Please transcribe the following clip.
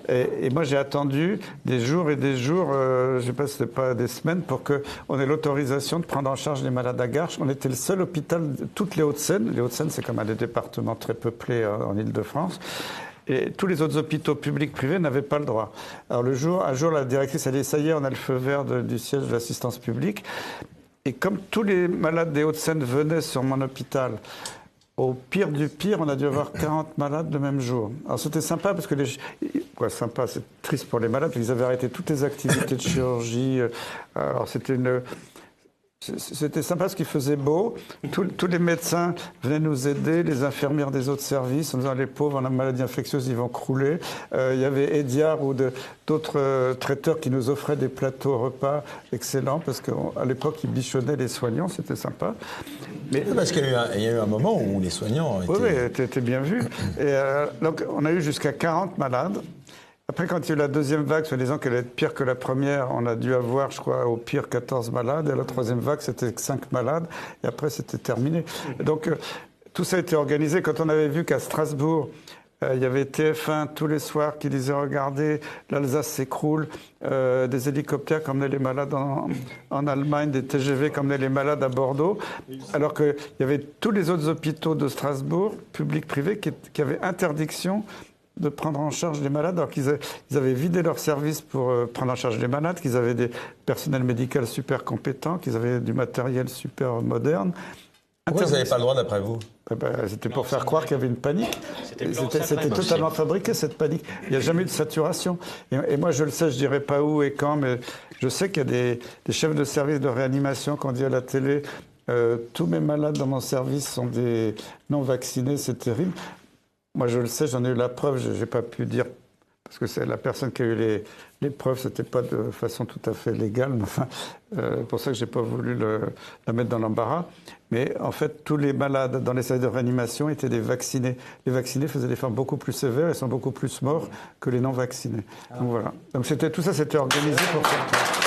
Et moi, j'ai attendu des jours et des jours, je ne sais pas si c'était pas des semaines, pour qu'on ait l'autorisation de prendre en charge les malades à Garches. On était le seul hôpital de toutes les Hauts-de-Seine. Les Hauts-de-Seine, c'est comme un des départements très peuplés en Île-de-France. Et tous les autres hôpitaux publics privés n'avaient pas le droit. Alors un jour, la directrice a dit, ça y est, on a le feu vert du siège de l'assistance publique. Et comme tous les malades des Hauts-de-Seine venaient sur mon hôpital, au pire du pire, on a dû avoir 40 malades le même jour. Alors c'était sympa parce que sympa, c'est triste pour les malades, parce qu'ils avaient arrêté toutes les activités de chirurgie. Alors c'était sympa parce qu'il faisait beau. Tous les médecins venaient nous aider, les infirmières des autres services, en disant les pauvres en maladie infectieuse, ils vont crouler. Il y avait Ediard ou d'autres traiteurs qui nous offraient des plateaux repas excellents parce qu'à l'époque, ils bichonnaient les soignants, c'était sympa. Mais parce qu'il y a eu un moment où les soignants étaient bien vus. Et donc, on a eu jusqu'à 40 malades. Après, quand il y a eu la deuxième vague, soi-disant qu'elle allait être pire que la première, on a dû avoir, je crois, au pire 14 malades. Et la troisième vague, c'était 5 malades. Et après, c'était terminé. Donc, tout ça a été organisé. Quand on avait vu qu'à Strasbourg, il y avait TF1 tous les soirs qui disait « Regardez, l'Alsace s'écroule », des hélicoptères qui emmenaient les malades en Allemagne, des TGV qui emmenaient les malades à Bordeaux, alors qu'il y avait tous les autres hôpitaux de Strasbourg, publics, privés, qui avaient interdiction de prendre en charge les malades, alors qu'ils avaient vidé leur service pour prendre en charge les malades, qu'ils avaient des personnels médicaux super compétents, qu'ils avaient du matériel super moderne. Pourquoi vous n'avez pas le droit, d'après vous? C'était pour faire croire qu'il y avait une panique. C'était totalement fabriqué, cette panique. Il n'y a jamais eu de saturation. Et moi, je le sais, je ne dirais pas où et quand, mais je sais qu'il y a des chefs de service de réanimation qui ont dit à la télé tous mes malades dans mon service sont des non-vaccinés, c'est terrible. Moi, je le sais, j'en ai eu la preuve, je n'ai pas pu dire, parce que c'est la personne qui a eu les preuves, ce n'était pas de façon tout à fait légale, mais enfin, pour ça que je n'ai pas voulu la mettre dans l'embarras. Mais en fait, tous les malades dans les services de réanimation étaient des vaccinés. Les vaccinés faisaient des formes beaucoup plus sévères et sont beaucoup plus morts que les non-vaccinés. Donc voilà. Donc tout ça, c'était organisé pour ça.